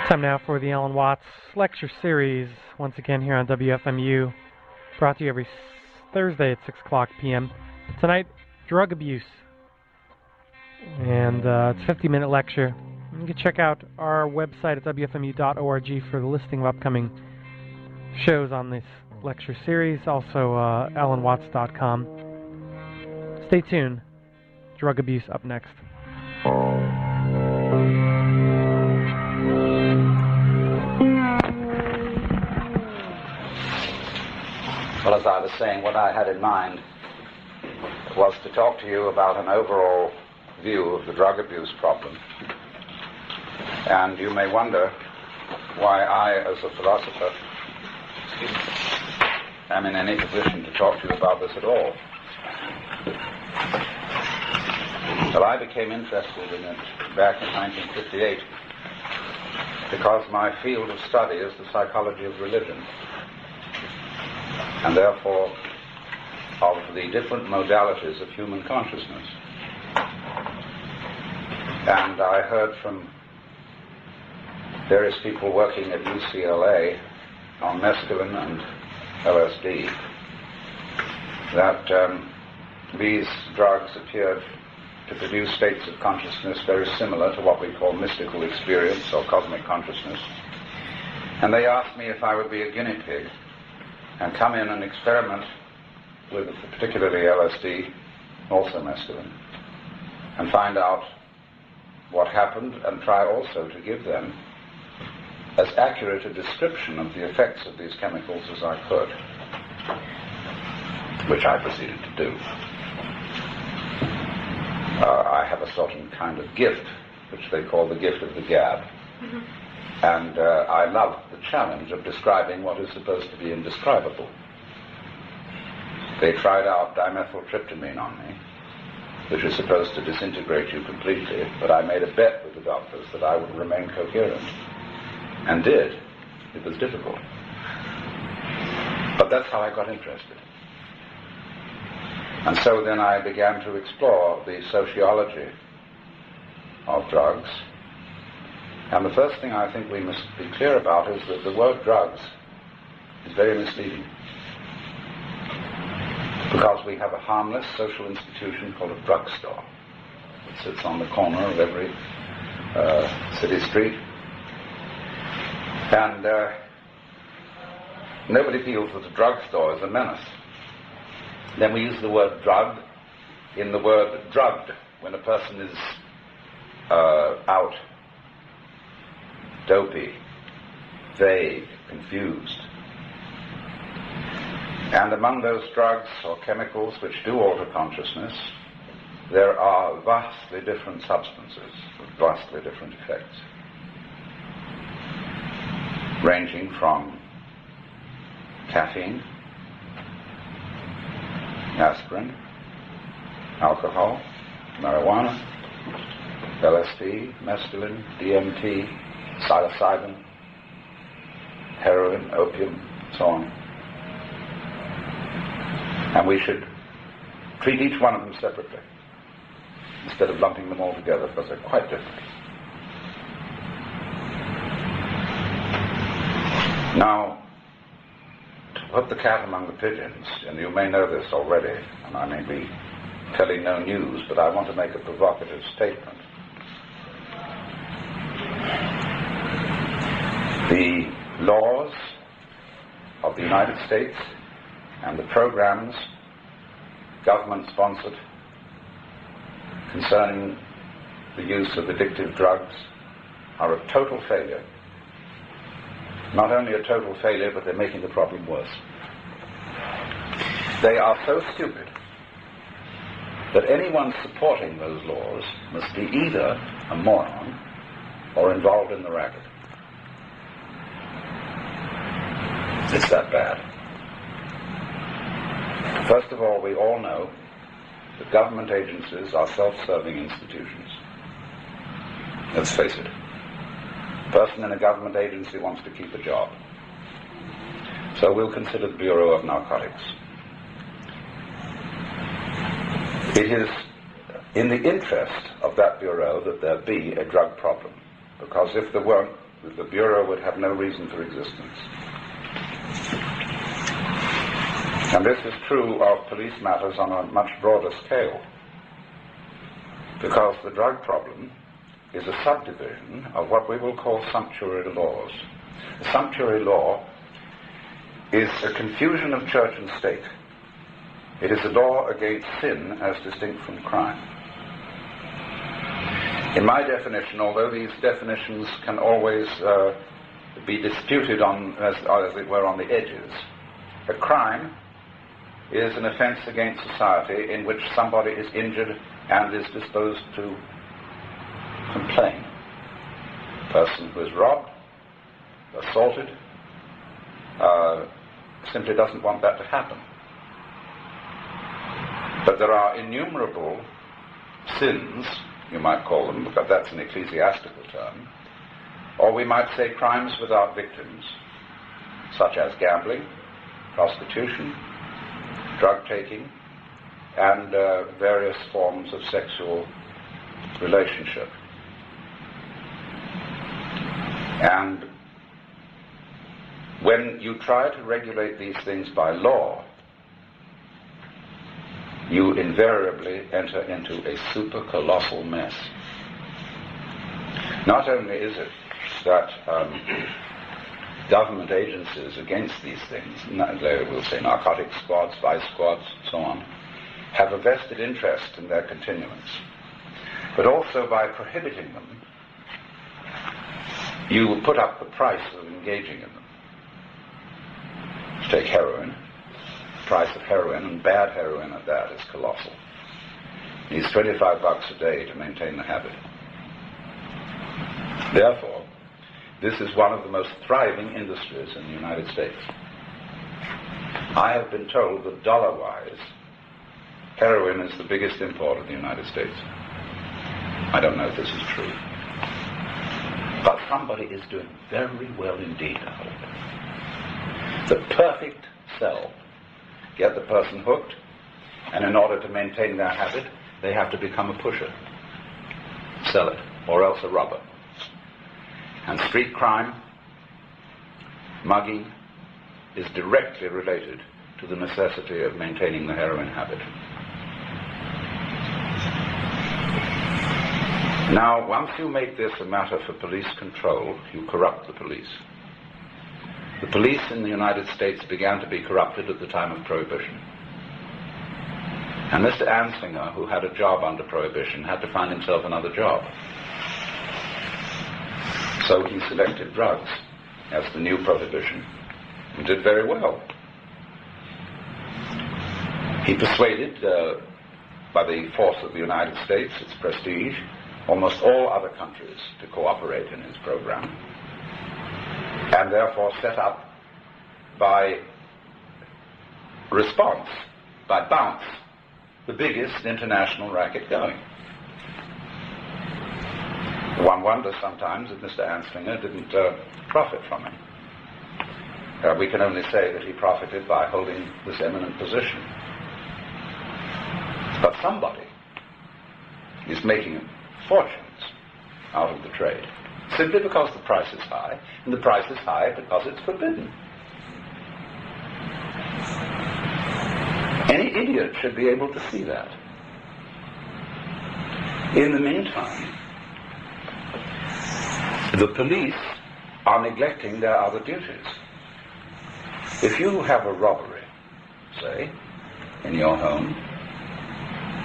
Time now for the Alan Watts lecture series, once again here on WFMU, brought to you every Thursday at 6 o'clock p.m. Tonight, drug abuse. And it's a 50-minute lecture. You can check out our website at wfmu.org for the listing of upcoming shows on this lecture series, also alanwatts.com. Stay tuned. Drug abuse up next. Well, as I was saying, what I had in mind was to talk to you about an overall view of the drug abuse problem. And you may wonder why I, as a philosopher, am in any position to talk to you about this at all. Well, I became interested in it back in 1958 because my field of study is the psychology of religion, and therefore of the different modalities of human consciousness. And I heard from various people working at UCLA on mescaline and LSD that these drugs appeared to produce states of consciousness very similar to what we call mystical experience or cosmic consciousness. And they asked me if I would be a guinea pig and come in and experiment with particularly LSD, also mescaline, and find out what happened and try also to give them as accurate a description of the effects of these chemicals as I could, which I proceeded to do. I have a certain kind of gift, which they call the gift of the gab. And I love the challenge of describing what is supposed to be indescribable. They tried out dimethyltryptamine on me, which is supposed to disintegrate you completely, but I made a bet with the doctors that I would remain coherent. And did. It was difficult. But that's how I got interested. And so then I began to explore the sociology of drugs. And the first thing I think we must be clear about is that the word drugs is very misleading. Because we have a harmless social institution called a drugstore. It sits on the corner of every city street. And nobody feels that a drugstore is a menace. Then we use the word drug in the word drugged when a person is out, dopey, vague, confused. And among those drugs or chemicals which do alter consciousness, there are vastly different substances with vastly different effects, ranging from caffeine, aspirin, alcohol, marijuana, LSD, mescaline, DMT, psilocybin, heroin, opium, so on. And we should treat each one of them separately instead of lumping them all together, because they're quite different. Now, to put the cat among the pigeons, and you may know this already, and I may be telling no news, but I want to make a provocative statement. The laws of the United States and the programs, government-sponsored, concerning the use of addictive drugs are a total failure. Not only a total failure, but they're making the problem worse. They are so stupid that anyone supporting those laws must be either a moron or involved in the racket. It's that bad. First of all, we all know that government agencies are self-serving institutions. Let's face it. A person in a government agency wants to keep a job. So we'll consider the Bureau of Narcotics. It is in the interest of that bureau that there be a drug problem, because if there weren't, the Bureau would have no reason for existence. And this is true of police matters on a much broader scale, because the drug problem is a subdivision of what we will call sumptuary laws. A sumptuary law is a confusion of church and state. It is a law against sin as distinct from crime. In my definition, although these definitions can always be disputed on, as it were, on the edges, a crime is an offense against society in which somebody is injured and is disposed to complain. A person who is robbed, assaulted, simply doesn't want that to happen. But there are innumerable sins, you might call them, because that's an ecclesiastical term, or we might say crimes without victims, such as gambling, prostitution, drug taking, and various forms of sexual relationship. And when you try to regulate these things by law, you invariably enter into a super-colossal mess. Not only is it that government agencies against these things, they will say narcotic squads, vice squads, so on, have a vested interest in their continuance, but also by prohibiting them, you will put up the price of engaging in them. Take heroin. The price of heroin, and bad heroin at that, is colossal. It needs $25 a day to maintain the habit. Therefore, this is one of the most thriving industries in the United States. I have been told that dollar-wise, heroin is the biggest import of the United States. I don't know if this is true. But somebody is doing very well indeed, I hope. The perfect sell. Get the person hooked, and in order to maintain their habit, they have to become a pusher. Sell it, or else a robber. And street crime, mugging, is directly related to the necessity of maintaining the heroin habit. Now, once you make this a matter for police control, you corrupt the police. The police in the United States began to be corrupted at the time of Prohibition. And Mr. Anslinger, who had a job under Prohibition, had to find himself another job. So he selected drugs as the new Prohibition and did very well. He persuaded, by the force of the United States, its prestige, almost all other countries to cooperate in his program, and therefore set up by response, by bounce, the biggest international racket going. One wonders sometimes if Mr. Anslinger didn't profit from it. We can only say that he profited by holding this eminent position. But somebody is making fortunes out of the trade, simply because the price is high, and the price is high because it's forbidden. Any idiot should be able to see that. In the meantime, the police are neglecting their other duties. If you have a robbery, say, in your home,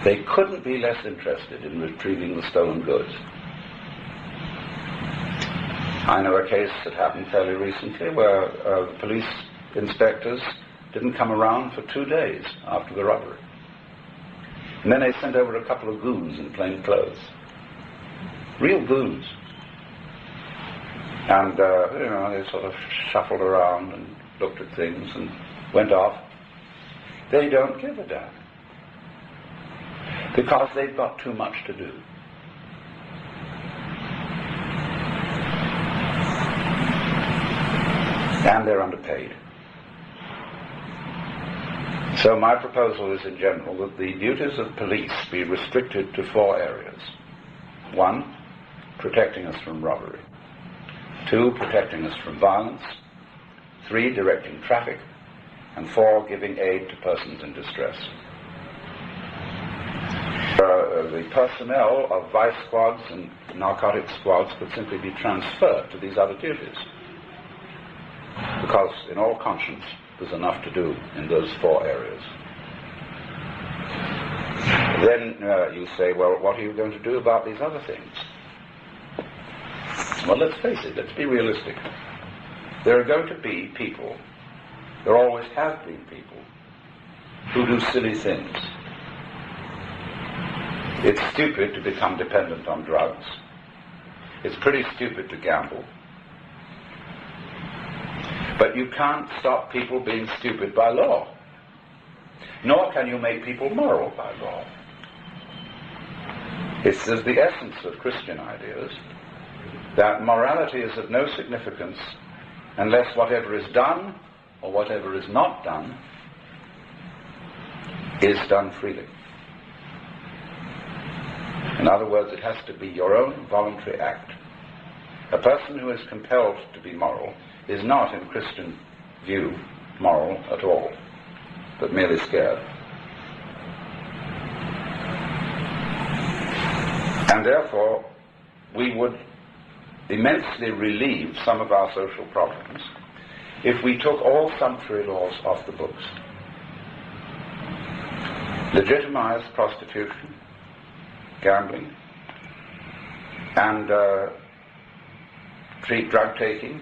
they couldn't be less interested in retrieving the stolen goods. I know a case that happened fairly recently where police inspectors didn't come around for 2 days after the robbery. And then they sent over a couple of goons in plain clothes. Real goons. And, they sort of shuffled around and looked at things and went off. They don't give a damn. Because they've got too much to do. And they're underpaid. So my proposal is in general that the duties of police be restricted to 4 areas. 1, protecting us from robbery. 2, protecting us from violence, 3, directing traffic, and 4, giving aid to persons in distress. The personnel of vice squads and narcotics squads could simply be transferred to these other duties, because in all conscience there's enough to do in those 4 areas. Then you say, well, what are you going to do about these other things? Well, let's face it, let's be realistic. There are going to be people, there always have been people, who do silly things. It's stupid to become dependent on drugs. It's pretty stupid to gamble. But you can't stop people being stupid by law. Nor can you make people moral by law. It's the essence of Christian ideas that morality is of no significance unless whatever is done or whatever is not done is done freely. In other words, it has to be your own voluntary act. A person who is compelled to be moral is not, in Christian view, moral at all, but merely scared. And therefore, we would immensely relieve some of our social problems if we took all sumptuary laws off the books. Legitimize prostitution, gambling, and treat drug taking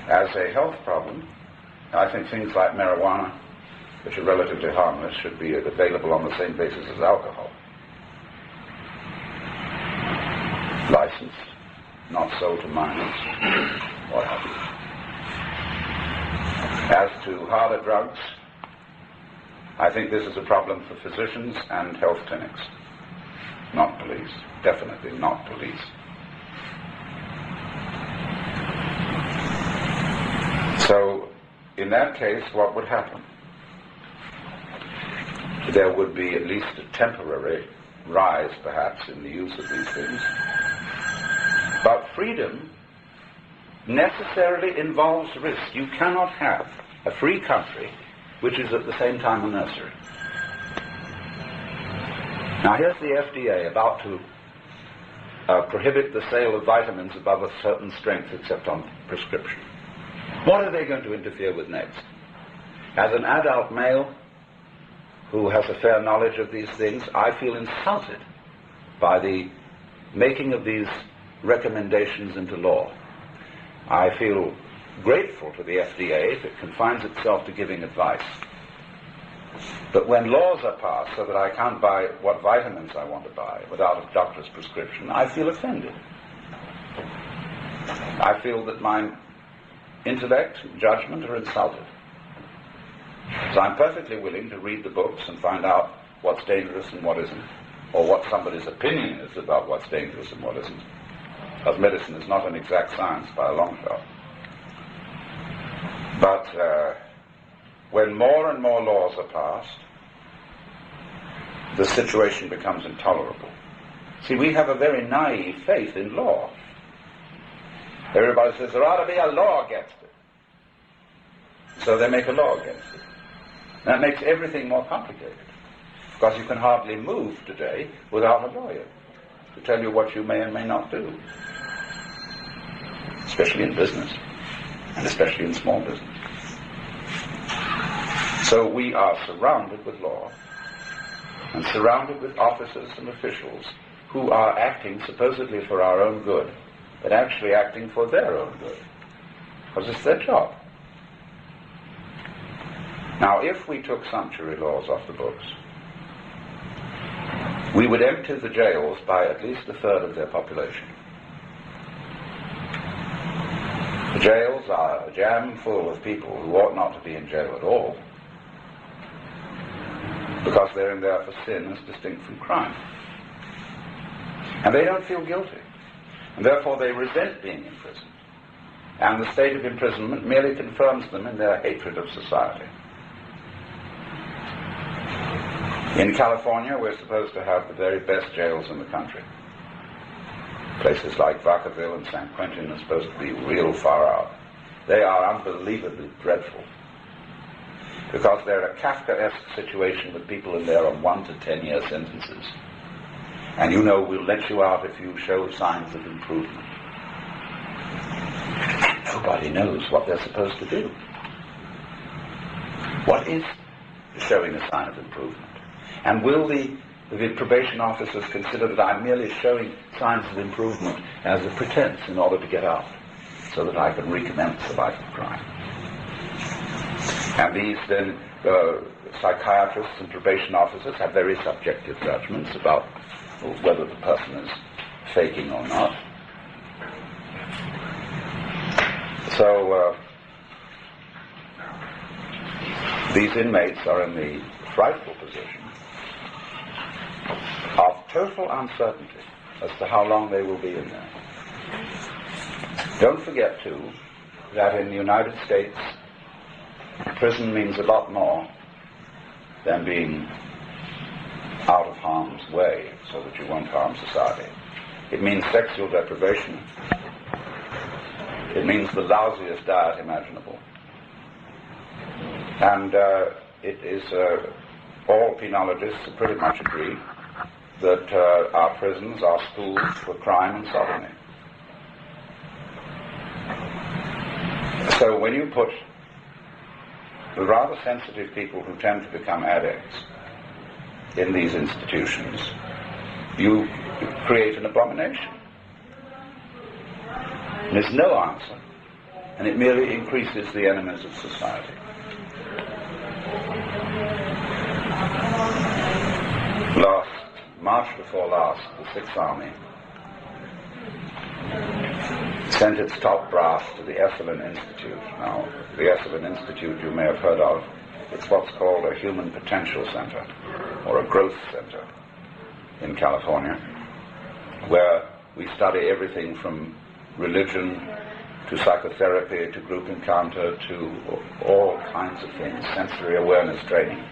as a health problem. I think things like marijuana, which are relatively harmless, should be available on the same basis as alcohol. Licensed, not sold to minors, what have you. As to harder drugs, I think this is a problem for physicians and health clinics, not police. Definitely not police. So, in that case, what would happen? There would be at least a temporary rise, perhaps, in the use of these things. But freedom necessarily involves risk. You cannot have a free country which is at the same time a nursery. Now here's the FDA about to prohibit the sale of vitamins above a certain strength except on prescription. What are they going to interfere with next? As an adult male who has a fair knowledge of these things, I feel insulted by the making of these recommendations into law. I feel grateful to the FDA if it confines itself to giving advice. But when laws are passed so that I can't buy what vitamins I want to buy without a doctor's prescription, I feel offended. I feel that my intellect and judgment are insulted. So I'm perfectly willing to read the books and find out what's dangerous and what isn't, or what somebody's opinion is about what's dangerous and what isn't. Because medicine is not an exact science by a long shot. But when more and more laws are passed, the situation becomes intolerable. See, we have a very naive faith in law. Everybody says there ought to be a law against it. So they make a law against it. That makes everything more complicated, because you can hardly move today without a lawyer to tell you what you may and may not do, especially in business, and especially in small business. So we are surrounded with law, and surrounded with officers and officials who are acting supposedly for our own good, but actually acting for their own good, because it's their job. Now, if we took sumptuary laws off the books, we would empty the jails by at least a third of their population. The jails are jam full of people who ought not to be in jail at all, because they're in there for sin as distinct from crime. And they don't feel guilty, and therefore they resent being imprisoned. And the state of imprisonment merely confirms them in their hatred of society. In California, we're supposed to have the very best jails in the country. Places like Vacaville and San Quentin are supposed to be real far out. They are unbelievably dreadful, because they're a Kafkaesque situation with people in there on 1 to 10 year sentences. And you know we'll let you out if you show signs of improvement. And nobody knows what they're supposed to do. What is showing a sign of improvement? And will the probation officers consider that I'm merely showing signs of improvement as a pretense in order to get out, so that I can recommence the life of crime? And these then psychiatrists and probation officers have very subjective judgments about whether the person is faking or not. So these inmates are in the frightful position of total uncertainty as to how long they will be in there. Don't forget, too, that in the United States, prison means a lot more than being out of harm's way so that you won't harm society. It means sexual deprivation. It means the lousiest diet imaginable. And it is, all penologists pretty much agree that our prisons are schools for crime and sodomy. So when you put the rather sensitive people who tend to become addicts in these institutions, you create an abomination. And there's no answer, and it merely increases the enemies of society. March before last, the Sixth Army sent its top brass to the Esalen Institute. Now, the Esalen Institute you may have heard of. It's what's called a Human Potential Center, or a Growth Center in California, where we study everything from religion to psychotherapy to group encounter to all kinds of things, sensory awareness training.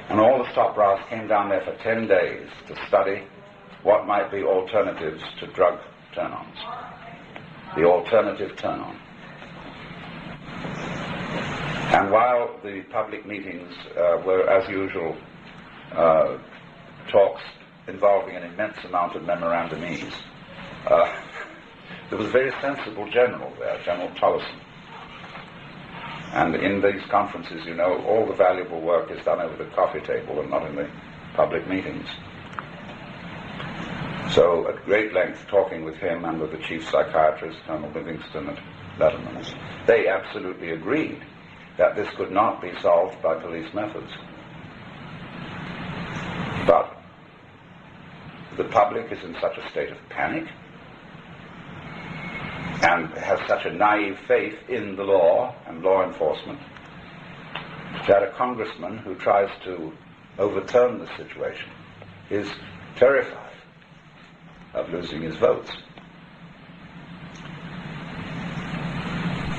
And all the top brass came down there for 10 days to study what might be alternatives to drug turn-ons. The alternative turn-on. And while the public meetings were, as usual, talks involving an immense amount of memorandumese, there was a very sensible general there, General Tolleson. And in these conferences, you know, all the valuable work is done over the coffee table and not in the public meetings. So at great length, talking with him and with the chief psychiatrist, Colonel Livingston at Letterman's, they absolutely agreed that this could not be solved by police methods. But the public is in such a state of panic and has such a naive faith in the law and law enforcement that a congressman who tries to overturn the situation is terrified of losing his votes.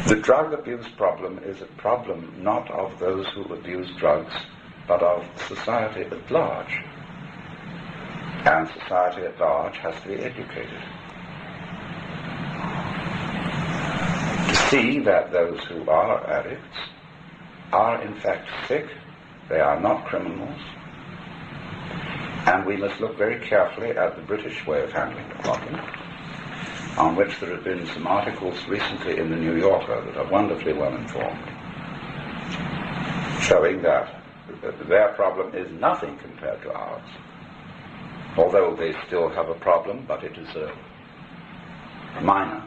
The drug abuse problem is a problem not of those who abuse drugs, but of society at large. And society at large has to be educated to see that those who are addicts are in fact sick, they are not criminals, and we must look very carefully at the British way of handling the problem, on which there have been some articles recently in the New Yorker that are wonderfully well informed, showing that their problem is nothing compared to ours, although they still have a problem, but it is a minor.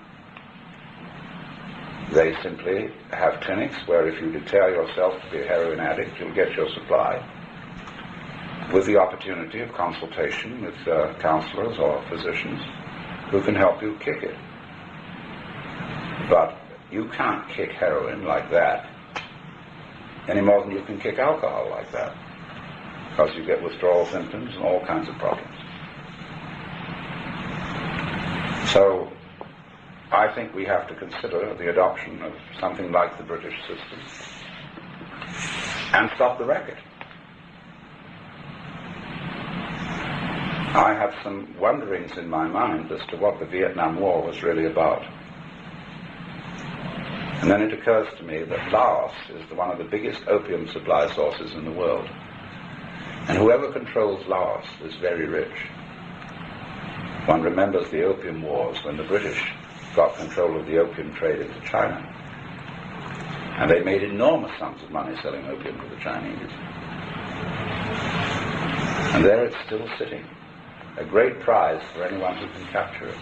They simply have clinics where if you declare yourself to be a heroin addict, you'll get your supply, with the opportunity of consultation with counselors or physicians who can help you kick it. But you can't kick heroin like that any more than you can kick alcohol like that, because you get withdrawal symptoms and all kinds of problems. So I think we have to consider the adoption of something like the British system and stop the racket. I had some wonderings in my mind as to what the Vietnam War was really about. And then it occurs to me that Laos is one of the biggest opium supply sources in the world. And whoever controls Laos is very rich. One remembers the Opium Wars when the British got control of the opium trade into China. And they made enormous sums of money selling opium to the Chinese. And there it's still sitting. A great prize for anyone who can capture it.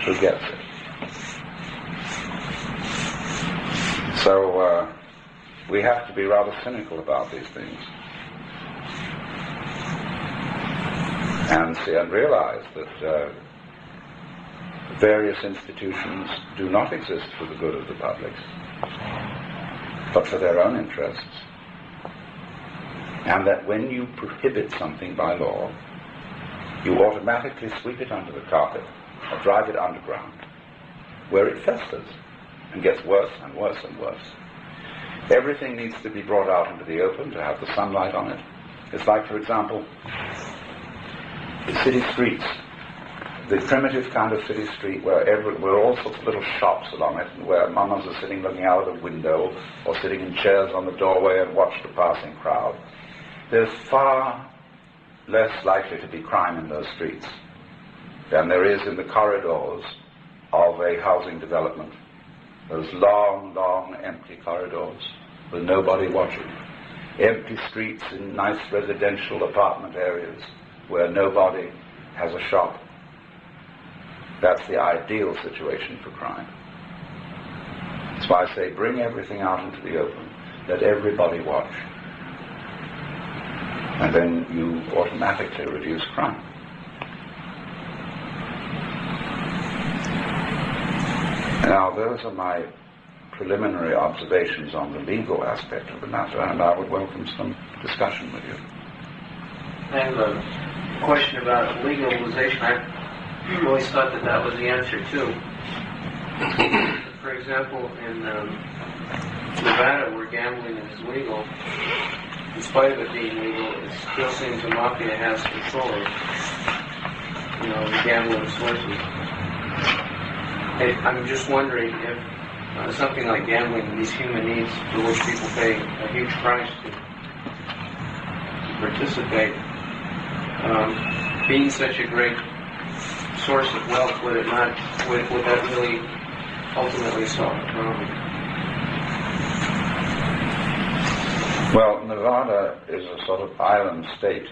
Who gets it? So we have to be rather cynical about these things. And see and realize that various institutions do not exist for the good of the public, but for their own interests. And that when you prohibit something by law, you automatically sweep it under the carpet or drive it underground, where it festers and gets worse and worse and worse. Everything needs to be brought out into the open to have the sunlight on it. It's like, for example, the city streets, the primitive kind of city street where all sorts of little shops along it, and where mamas are sitting looking out of the window or sitting in chairs on the doorway and watch the passing crowd. There's far less likely to be crime in those streets than there is in the corridors of a housing development. Those long, long empty corridors with nobody watching. Empty streets in nice residential apartment areas where nobody has a shop. That's the ideal situation for crime. That's why I say bring everything out into the open. Let everybody watch. And then you automatically reduce crime. Now, those are my preliminary observations on the legal aspect of the matter, and I would welcome some discussion with you. I have a question about legalization. I always thought that was the answer, too. For example, in Nevada, where gambling is legal, in spite of it being legal, it still seems the mafia has control of, the gambling sources. I'm just wondering if something like gambling, these human needs for which people pay a huge price to participate, being such a great source of wealth, would that really ultimately solve the problem? Well, Nevada is a sort of island state,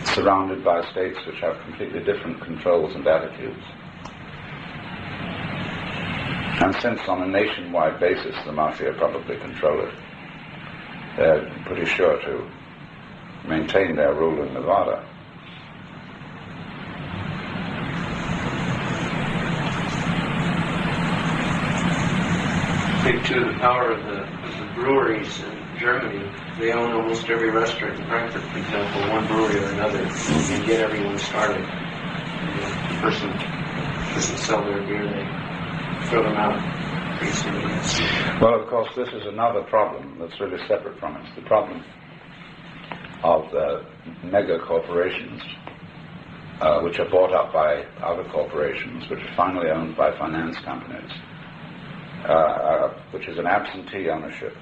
surrounded by states which have completely different controls and attitudes. And since on a nationwide basis the mafia probably control it, they're pretty sure to maintain their rule in Nevada. I think, too, the power of the breweries in Germany. They own almost every restaurant in Frankfurt, for example, one brewery or another, and get everyone started. The person doesn't sell their beer, they throw them out pretty soon. Well, of course, this is another problem that's really separate from it. It's the problem of the mega corporations, which are bought up by other corporations, which are finally owned by finance companies, which is an absentee ownership.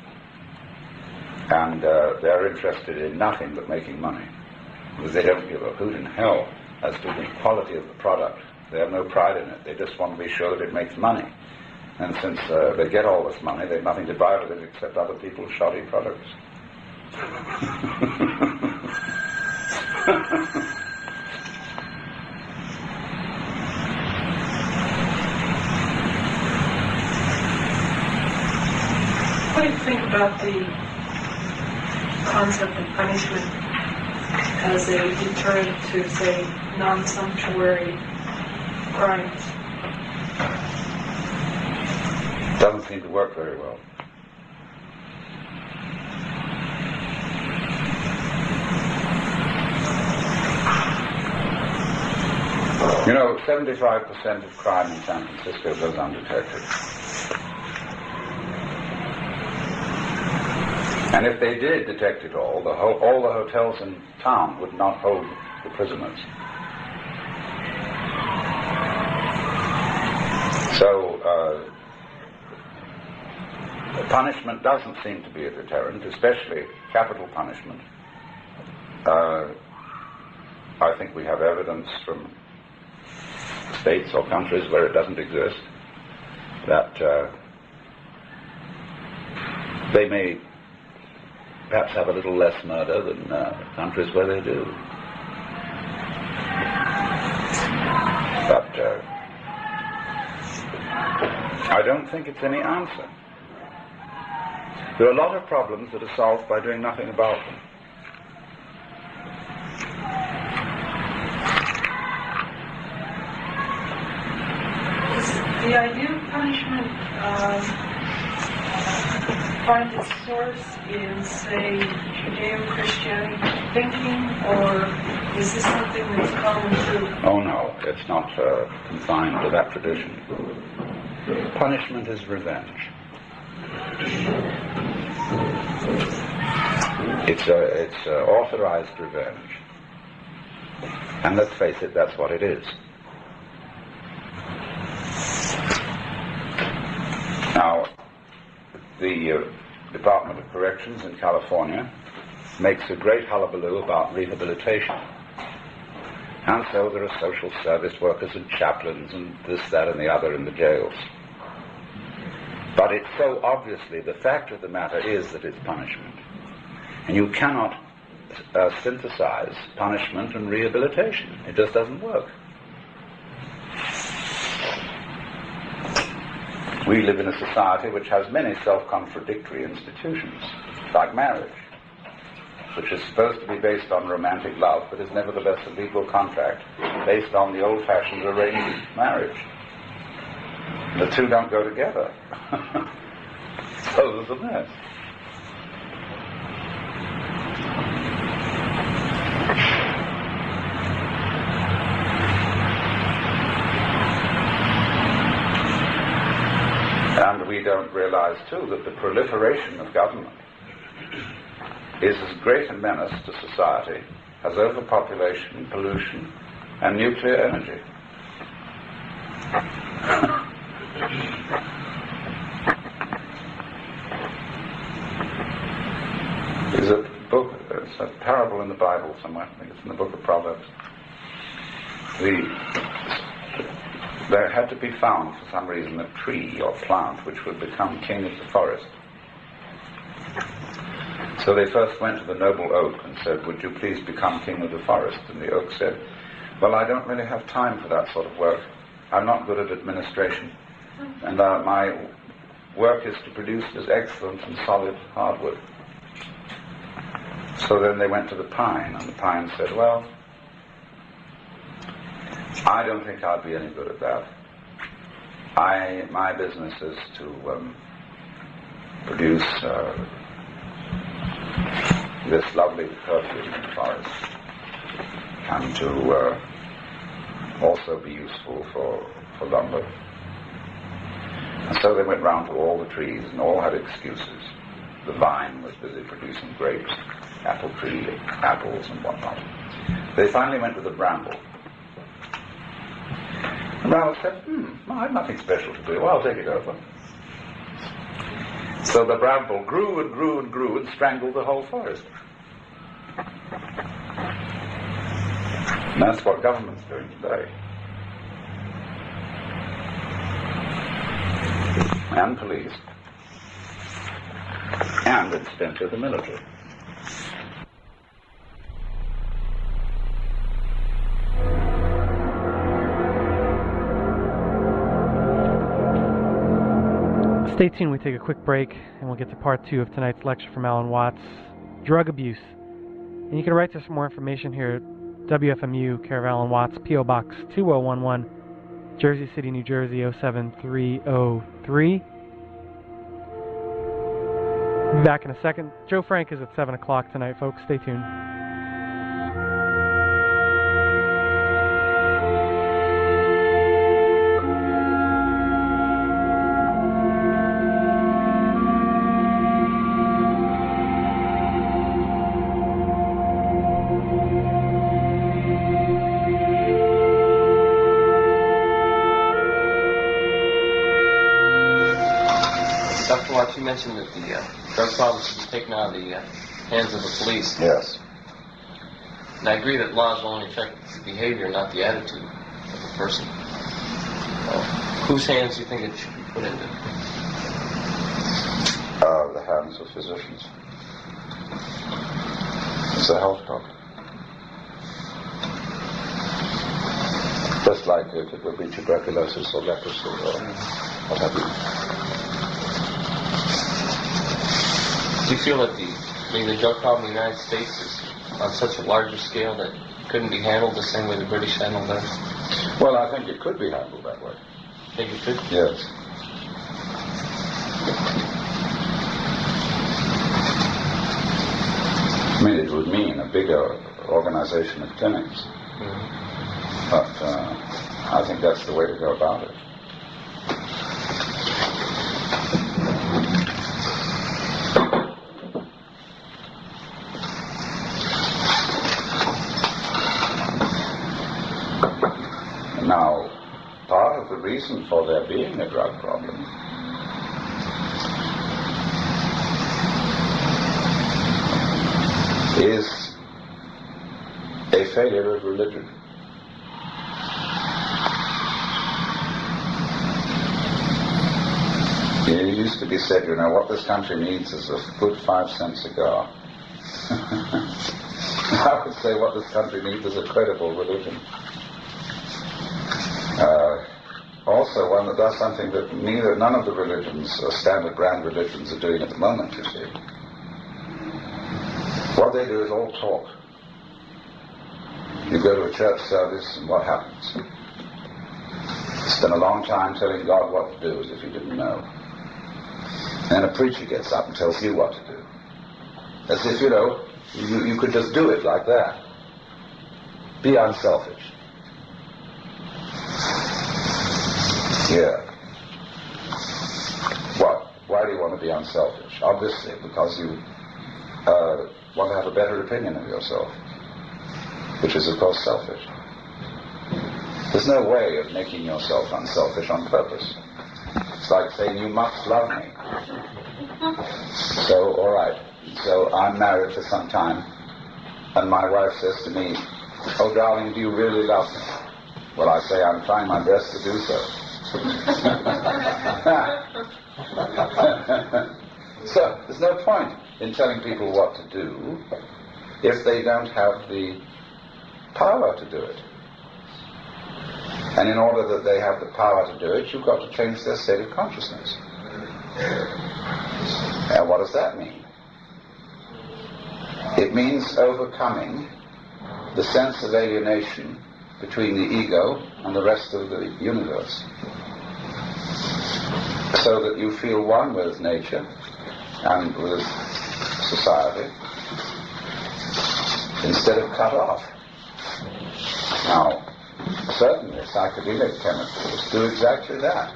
And they're interested in nothing but making money. They don't give a hoot in hell as to the quality of the product. They have no pride in it. They just want to be sure that it makes money. And since they get all this money, they have nothing to buy with it except other people's shoddy products. What do you think about the concept of punishment as a deterrent to, say, non-sumptuary crimes? Doesn't seem to work very well. 75% of crime in San Francisco goes undetected. And if they did detect it all, all the hotels in town would not hold the prisoners. So, punishment doesn't seem to be a deterrent, especially capital punishment. I think we have evidence from states or countries where it doesn't exist that they may perhaps have a little less murder than countries where they do. But I don't think it's any answer. There are a lot of problems that are solved by doing nothing about them. The idea of punishment find its source in, say, Judeo-Christian thinking, or is this something that's common to... Oh no, it's not confined to that tradition. Punishment is revenge. It's authorized revenge. And let's face it, that's what it is. Now, the Department of Corrections in California makes a great hullabaloo about rehabilitation. And so there are social service workers and chaplains and this, that, and the other in the jails. But it's so obviously, the fact of the matter is that it's punishment. And you cannot synthesize punishment and rehabilitation. It just doesn't work. We live in a society which has many self-contradictory institutions, like marriage, which is supposed to be based on romantic love, but is nevertheless a legal contract based on the old-fashioned arranged marriage. The two don't go together. So there's a mess. And we don't realize, too, that the proliferation of government is as great a menace to society as overpopulation, pollution, and nuclear energy. There's a book, it's a parable in the Bible somewhere, I think it's in the book of Proverbs. There had to be found, for some reason, a tree or plant which would become king of the forest. So they first went to the noble oak and said, "Would you please become king of the forest?" And the oak said, "Well, I don't really have time for that sort of work. I'm not good at administration. And my work is to produce this excellent and solid hardwood." So then they went to the pine, and the pine said, "Well, I don't think I'd be any good at that. My business is to produce this lovely perfume in the forest, and to also be useful for lumber." And so they went round to all the trees, and all had excuses. The vine was busy producing grapes, apple tree, apples, and whatnot. They finally went to the bramble. The bramble said, I have nothing special to do. Well, I'll take it over. So the bramble grew and grew and grew and strangled the whole forest. And that's what government's doing today. And police. And, incidentally, the military. Stay tuned, we take a quick break, and we'll get to part 2 of tonight's lecture from Alan Watts, Drug Abuse. And you can write us for more information here at WFMU, care of Alan Watts, P.O. Box 2011, Jersey City, New Jersey 07303. Be back in a second. Joe Frank is at 7 o'clock tonight, folks. Stay tuned. Watts, you mentioned that the drug problem should be taken out of the hands of the police. Yes. And I agree that laws will only affect the behavior, not the attitude of the person. Whose hands do you think it should be put into? The hands of physicians. It's a health problem. Just like it would be tuberculosis or leprosy or what have you. Do you feel that maybe the drug problem in the United States is on such a larger scale that it couldn't be handled the same way the British handled theirs? Well, I think it could be handled that way. Think it could? Yes. I mean, it would mean a bigger organization of clinics. Mm-hmm. But I think that's the way to go about it. Now, part of the reason for there being a drug problem is a failure of religion. It used to be said, you know, what this country needs is a good 5-cent cigar. I would say what this country needs is a credible religion. Also one that does something that none of the religions, or standard brand religions, are doing at the moment, you see. What they do is all talk. You go to a church service and what happens? You spend a long time telling God what to do as if you didn't know. Then a preacher gets up and tells you what to do. As if, you know, you could just do it like that. Be unselfish. Yeah. What? Why do you want to be unselfish? Obviously, because you want to have a better opinion of yourself, which is, of course, selfish. There's no way of making yourself unselfish on purpose. It's like saying, you must love me. So, all right. So I'm married for some time, and my wife says to me, oh, darling, do you really love me? Well, I say, I'm trying my best to do so. So there's no point in telling people what to do if they don't have the power to do it. And in order that they have the power to do it, you've got to change their state of consciousness. And what does that mean? It means overcoming the sense of alienation between the ego and the rest of the universe, so that you feel one with nature and with society instead of cut off. Now, certainly psychedelic chemicals do exactly that.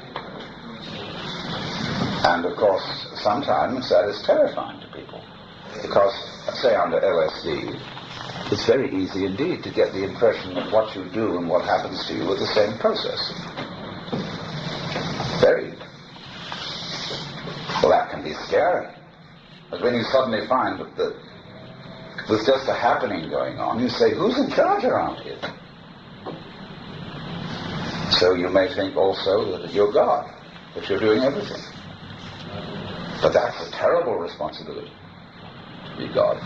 And of course, sometimes that is terrifying to people, because, say, under LSD, it's very easy indeed to get the impression that what you do and what happens to you are the same process. Very. Well, that can be scary. But when you suddenly find that there's just a happening going on, you say, who's in charge around here? So you may think also that you're God, that you're doing everything. But that's a terrible responsibility, to be God.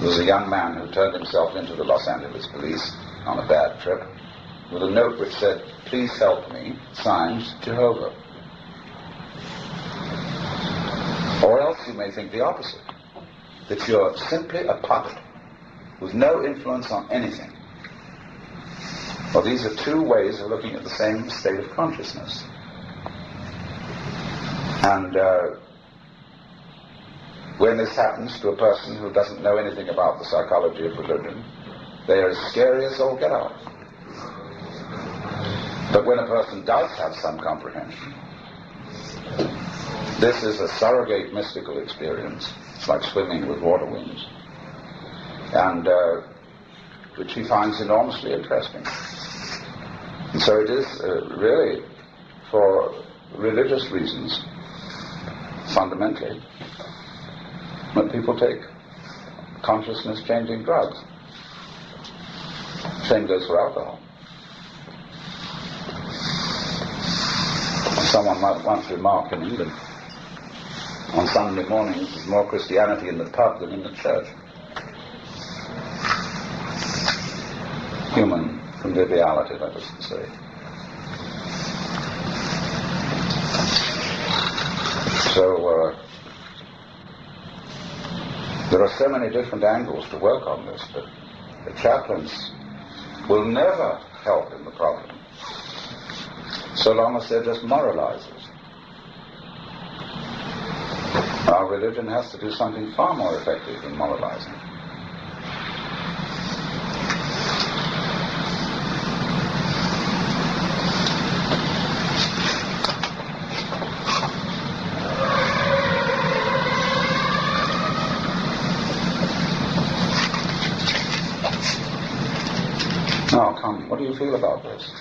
There was a young man who turned himself into the Los Angeles police on a bad trip with a note which said, please help me, signed Jehovah. Or else you may think the opposite, that you're simply a puppet with no influence on anything. Well, these are two ways of looking at the same state of consciousness. And when this happens to a person who doesn't know anything about the psychology of religion, they are as scary as all get out. But when a person does have some comprehension, this is a surrogate mystical experience. It's like swimming with water wings, and which he finds enormously interesting. And so it is really, for religious reasons, fundamentally, when people take consciousness-changing drugs. Same goes for alcohol. Someone might once remark in England, on Sunday mornings there's more Christianity in the pub than in the church. Human conviviality, let us say. So there are so many different angles to work on this, but the chaplains will never help in the problem so long as they're just moralizers. Our religion has to do something far more effective than moralizing. Now, come, what do you feel about this?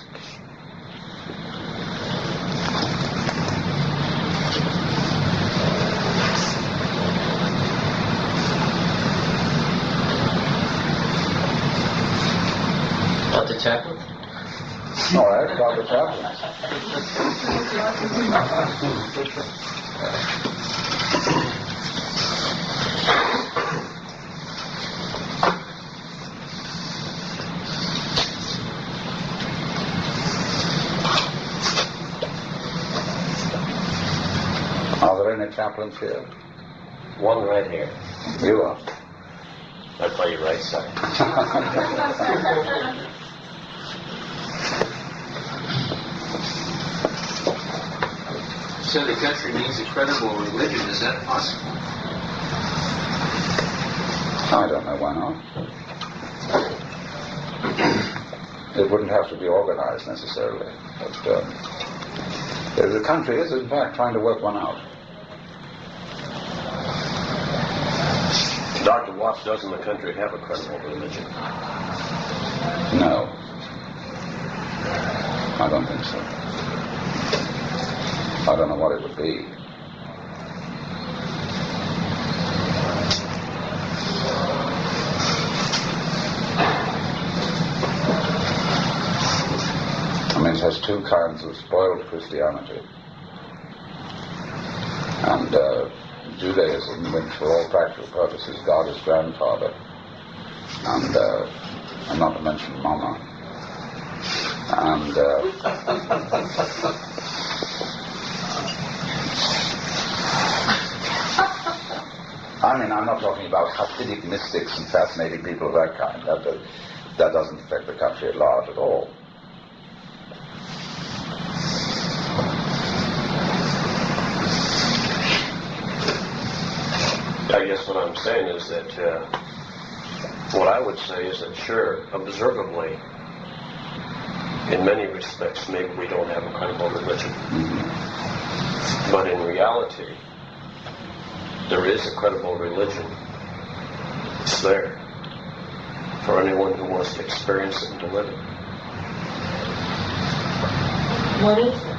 About the chaplain? All right, about the chaplains. Are there any chaplains here? One right here. You are. Right by your right side. So the country needs a credible religion. Is that possible? I don't know why not. It wouldn't have to be organized necessarily, but the country is in fact trying to work one out. Dr. Watts, doesn't the country have a credible religion? No, I don't think so. I don't know what it would be. I mean, it has two kinds of spoiled Christianity. And Judaism, which for all practical purposes God is grandfather, and not to mention Mama, and I mean, I'm not talking about Hasidic mystics and fascinating people of that kind. That doesn't affect the country at large at all. I guess what I'm saying is that what I would say is that sure, observably, in many respects, maybe we don't have a credible religion. Mm-hmm. But in reality, there is a credible religion. It's there for anyone who wants to experience it and to live it. What is it?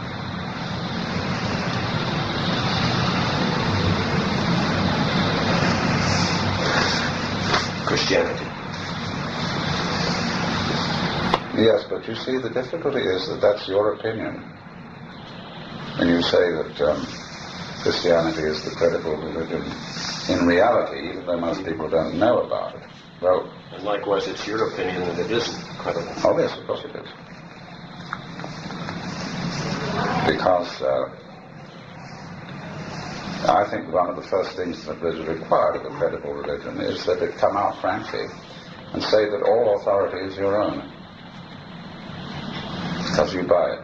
Christianity. Yes, but you see, the difficulty is that that's your opinion. When you say that Christianity is the credible religion, in reality, even though most people don't know about it, well... And likewise, it's your opinion that it isn't credible. Oh, yes, of course it is. Because I think one of the first things that is required of a credible religion is that it come out frankly and say that all authority is your own, because you buy it.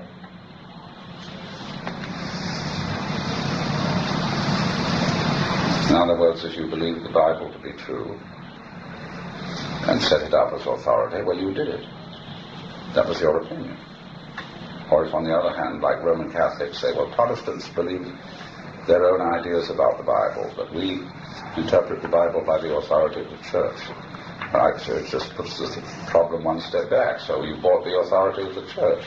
In other words, if you believe the Bible to be true and set it up as authority, well, you did it. That was your opinion. Or if, on the other hand, like Roman Catholics say, well, Protestants believe their own ideas about the Bible, but we interpret the Bible by the authority of the Church. Right, so it just puts the problem one step back. So you bought the authority of the Church.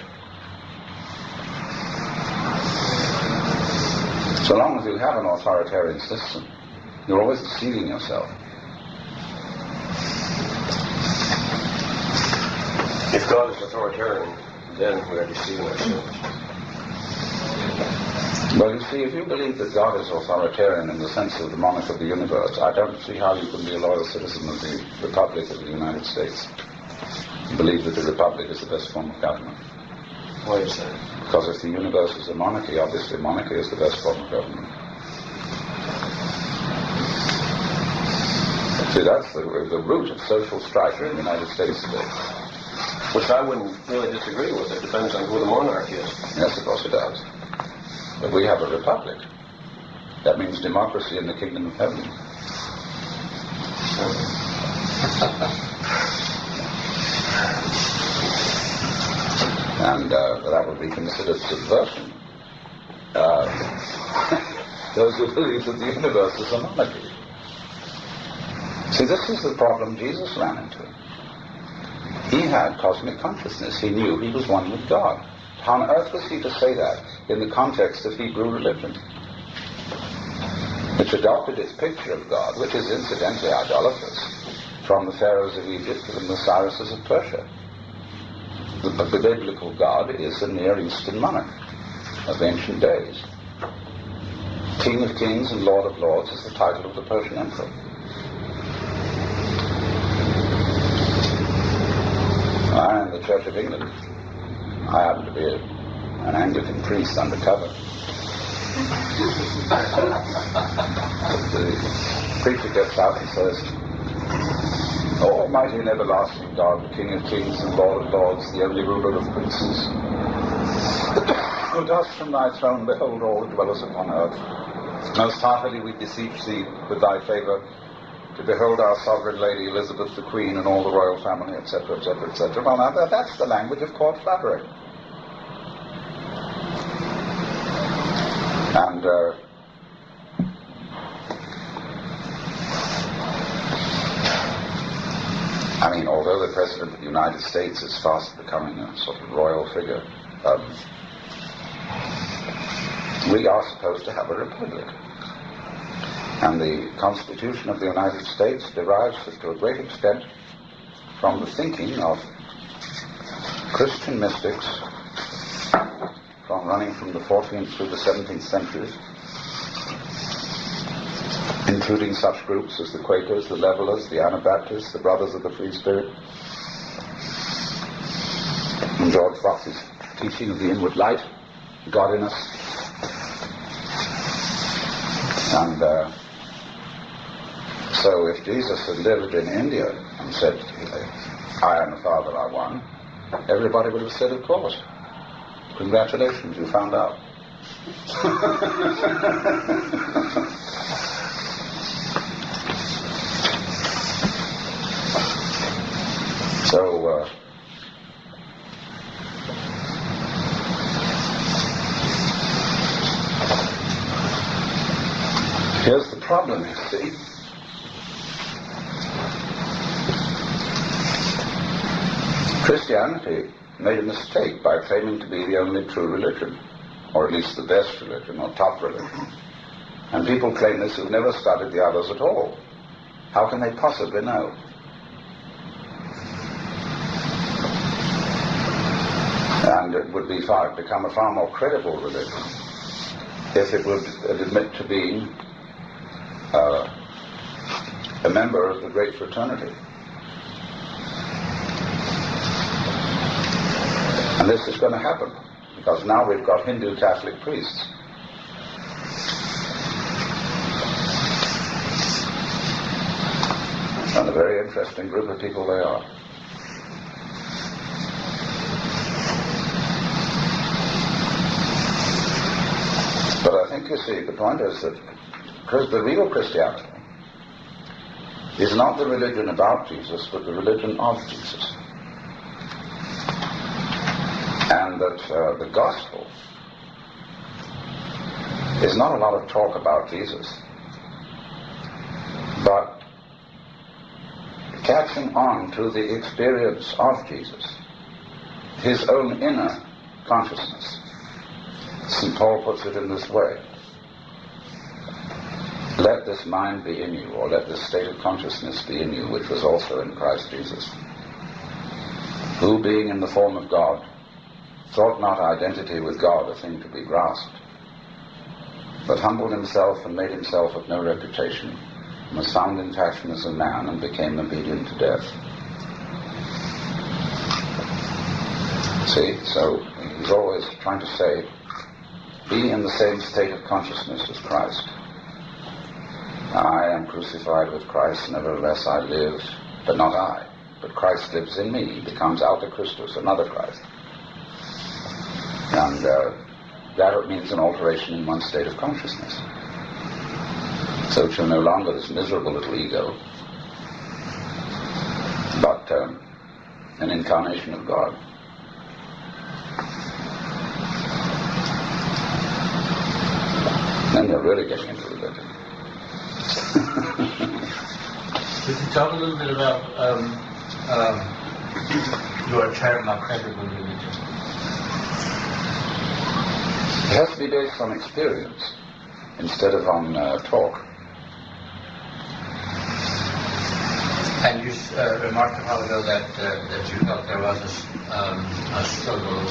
So long as you have an authoritarian system, you're always deceiving yourself. If God is authoritarian, then we are deceiving ourselves. Well, you see, if you believe that God is authoritarian in the sense of the monarch of the universe, I don't see how you can be a loyal citizen of the Republic of the United States. You believe that the Republic is the best form of government. Why is that? Because if the universe is a monarchy, obviously monarchy is the best form of government. See, that's the root of social strife in the United States today. Which I wouldn't really disagree with. It depends on who the monarch is. Yes, of course it does. But we have a republic. That means democracy in the kingdom of heaven. And that would be considered subversion. Those who believe that the universe is a monarchy. See, this is the problem Jesus ran into. He had cosmic consciousness. He knew he was one with God. How on earth was he to say that in the context of Hebrew religion, which adopted its picture of God, which is incidentally idolatrous, from the pharaohs of Egypt to the Cyrus's of Persia? The biblical God is a Near Eastern monarch of ancient days. King of Kings and Lord of Lords is the title of the Persian emperor. I am the Church of England. I happen to be an Anglican priest undercover. The preacher gets out and says, "O Almighty and everlasting God, the King of Kings and Lord of Lords, the only ruler of princes, who dost from thy throne behold all that dwellers upon earth. Most heartily we beseech thee with thy favour to behold our sovereign lady Elizabeth the Queen and all the royal family," etc., etc., etc. Well, now that's the language of court flattery. And I mean, although the President of the United States is fast becoming a sort of royal figure, we are supposed to have a republic. And the Constitution of the United States derives to a great extent from the thinking of Christian mystics running from the 14th through the 17th centuries, including such groups as the Quakers, the Levelers, the Anabaptists, the Brothers of the Free Spirit, and George Fox's teaching of the inward light, God in us. And so if Jesus had lived in India and said, "I and the Father are one," everybody would have said, "Of course. Congratulations, you found out." So, here's the problem, you see. Christianity made a mistake by claiming to be the only true religion, or at least the best religion, or top religion. And people claim this who've never studied the others at all. How can they possibly know? And it would become a far more credible religion if it would admit to being a member of the Great Fraternity. And this is going to happen, because now we've got Hindu Catholic priests. And a very interesting group of people they are. But I think, you see, the point is that the real Christianity is not the religion about Jesus, but the religion of Jesus. And that the gospel is not a lot of talk about Jesus, but catching on to the experience of Jesus, his own inner consciousness. St. Paul puts it in this way: let this mind be in you, or let this state of consciousness be in you, which was also in Christ Jesus, who, being in the form of God, thought not identity with God a thing to be grasped, but humbled himself and made himself of no reputation, and was found in fashion as a man, and became obedient to death. See, so he's always trying to say, be in the same state of consciousness as Christ. I am crucified with Christ, nevertheless I live, but not I, but Christ lives in me. He becomes alter Christus, another Christ. And that means an alteration in one's state of consciousness. So it shall no longer this miserable little ego, but an incarnation of God. Then they're really getting into religion. Could you talk a little bit about your term of credible religion? It has to be based on experience instead of on talk. And you remarked a while ago that you felt there was a struggle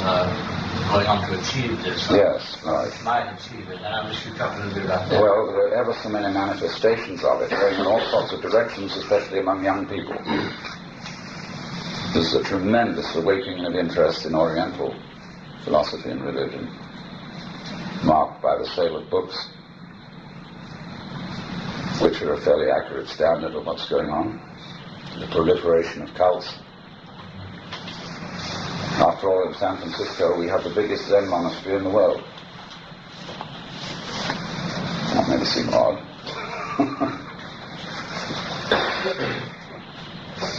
going on to achieve this. Yes, right. Might achieve it, and I wish you'd talk a little bit about that. Well, there are ever so many manifestations of it, going in all sorts of directions, especially among young people. There's a tremendous awakening of interest in Oriental philosophy and religion, marked by the sale of books, which are a fairly accurate standard of what's going on, the proliferation of cults. After all, in San Francisco, we have the biggest Zen monastery in the world. That may seem odd.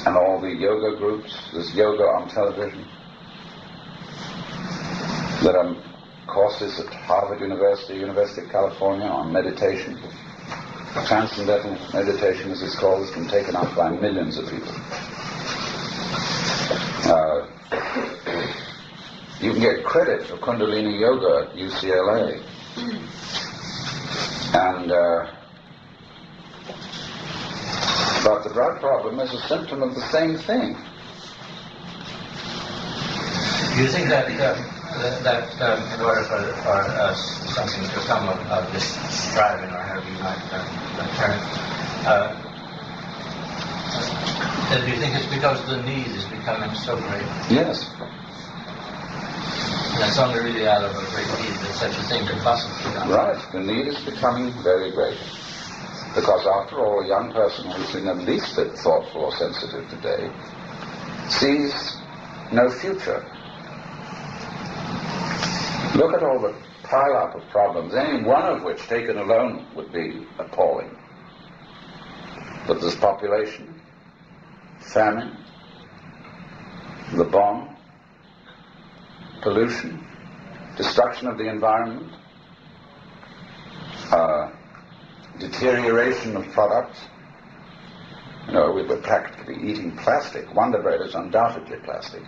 And all the yoga groups, there's yoga on television. There are courses at Harvard University, University of California on meditation. Transcendental meditation, as it's called, has been taken up by millions of people. You can get credit for Kundalini Yoga at UCLA. And but the drug problem is a symptom of the same thing. Do you think that in order for something to come of this striving, or however you might term it, do you think it's because the need is becoming so great? Yes. And it's only really out of a great need that such a thing could possibly be done. Right. The need is becoming very great. Because after all, a young person who's been at least a bit thoughtful or sensitive today sees no future. Look at all the pile-up of problems, any one of which taken alone would be appalling. But there's population, famine, the bomb, pollution, destruction of the environment, deterioration of products. You know, we were practically eating plastic. Wonder Bread is undoubtedly plastic.